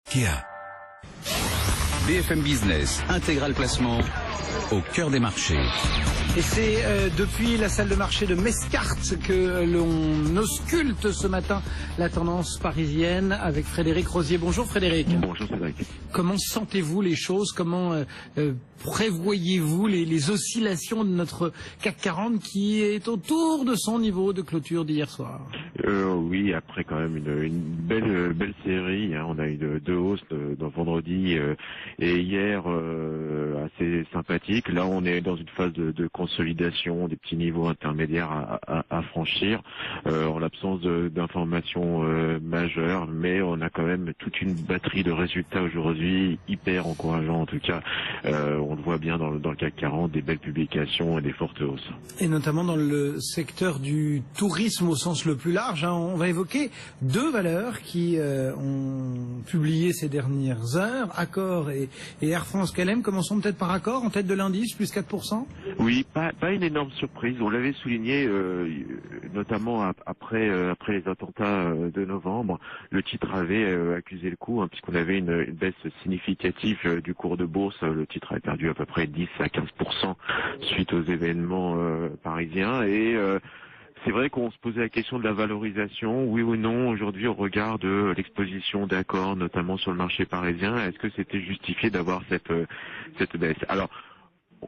Kia. BFM Business, intégral placement, au cœur des marchés. Et c'est depuis la salle de marché de Mescart que l'on ausculte ce matin la tendance parisienne avec Frédéric Rosier. Bonjour Frédéric. Bonjour Cédric. Comment sentez-vous les choses? Comment prévoyez-vous les oscillations de notre CAC 40 qui est autour de son niveau de clôture d'hier soir? Oui, après quand même une belle série, hein. On a eu deux hausses dans vendredi et hier assez sympathiques. Là, on est dans une phase de consolidation, des petits niveaux intermédiaires à franchir, en l'absence d'informations majeures, mais on a quand même toute une batterie de résultats aujourd'hui hyper encourageants. En tout cas, on le voit bien dans le CAC 40, des belles publications et des fortes hausses. Et notamment dans le secteur du tourisme au sens le plus large, hein. On va évoquer deux valeurs qui ont publié ces dernières heures, Accor et Air France KLM. Commençons peut-être par Accor, en tête de l'indice, plus 4%. Oui, pas une énorme surprise. On l'avait souligné, notamment après les attentats de novembre. Le titre avait accusé le coup, hein, puisqu'on avait une baisse significative du cours de bourse. Le titre avait perdu à peu près 10 à 15% suite aux événements parisiens. Et c'est vrai qu'on se posait la question de la valorisation, oui ou non, aujourd'hui au regard de l'exposition d'Accor, notamment sur le marché parisien, est-ce que c'était justifié d'avoir cette baisse? Alors,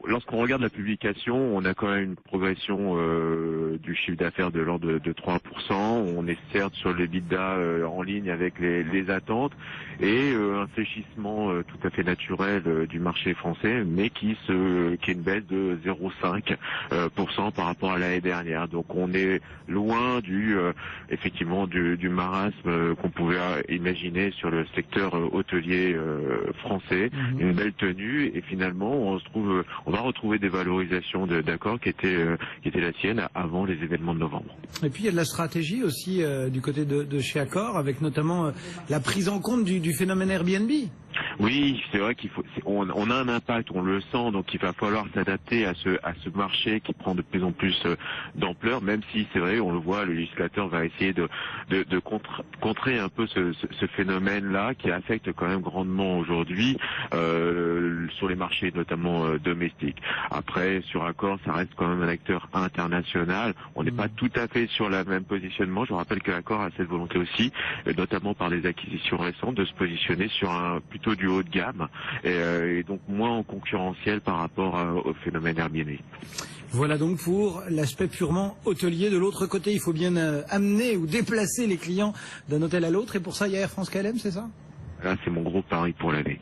lorsqu'on regarde la publication, on a quand même une progression du chiffre d'affaires de l'ordre de 3%. On est certes sur l'EBITDA en ligne avec les attentes et un fléchissement tout à fait naturel du marché français, mais qui est une baisse de 0,5% par rapport à l'année dernière. Donc on est loin effectivement du marasme qu'on pouvait imaginer sur le secteur hôtelier français. Une belle tenue et finalement on va retrouver des valorisations d'Accor qui étaient la sienne avant les événements de novembre. Et puis il y a de la stratégie aussi du côté de chez Accor, avec notamment la prise en compte du phénomène Airbnb. Oui, c'est vrai on a un impact, on le sent, donc il va falloir s'adapter à ce marché qui prend de plus en plus d'ampleur, même si c'est vrai, on le voit, le législateur va essayer de contrer un peu ce phénomène-là qui affecte quand même grandement aujourd'hui sur les marchés notamment domestiques. Après, sur Accor, ça reste quand même un acteur international. On n'est pas tout à fait sur le même positionnement. Je rappelle que Accor a cette volonté aussi, notamment par les acquisitions récentes, de se positionner sur plutôt du haut de gamme et donc moins en concurrentiel par rapport au phénomène Airbnb. Voilà donc pour l'aspect purement hôtelier. De l'autre côté, il faut bien amener ou déplacer les clients d'un hôtel à l'autre, et pour ça il y a Air France KLM, c'est ça? Là, c'est mon gros pari pour l'année.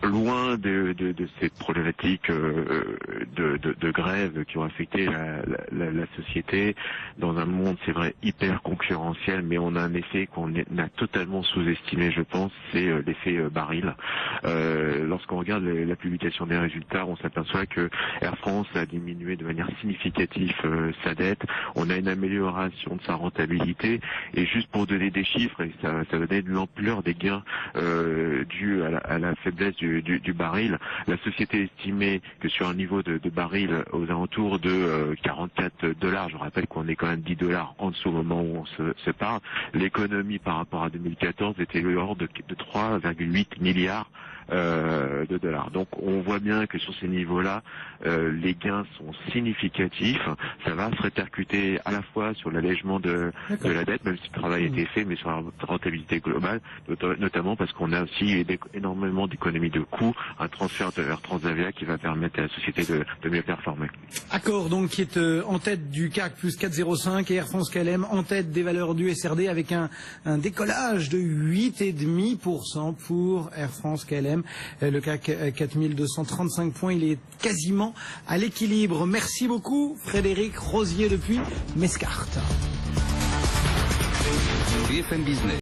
Loin de ces problématiques de grève qui ont affecté la société, dans un monde, c'est vrai, hyper concurrentiel, mais on a un effet qu'on a totalement sous-estimé, je pense, c'est l'effet baril. Lorsqu'on regarde la publication des résultats, on s'aperçoit que Air France a diminué de manière significative sa dette, on a une amélioration de sa rentabilité, et juste pour donner des chiffres, et ça donnait de l'ampleur des gains dus à la faiblesse du baril. La société estimait que sur un niveau de baril aux alentours de 44 $, je rappelle qu'on est quand même 10 $ en dessous au moment où on se parle, l'économie par rapport à 2014 était de l'ordre de 3,8 milliards de dollars. Donc on voit bien que sur ces niveaux-là, les gains sont significatifs. Ça va se répercuter à la fois sur l'allègement de la dette, même si le travail a été fait, mais sur la rentabilité globale, notamment parce qu'on a aussi énormément d'économies de coûts, un transfert vers Transavia qui va permettre à la société de mieux performer. Accor donc qui est en tête du CAC plus 4,05 et Air France KLM en tête des valeurs du SRD avec un décollage de 8,5% pour Air France KLM. Le CAC 4235 points, il est quasiment à l'équilibre. Merci beaucoup Frédéric Rosier depuis Mescart. BFM Business.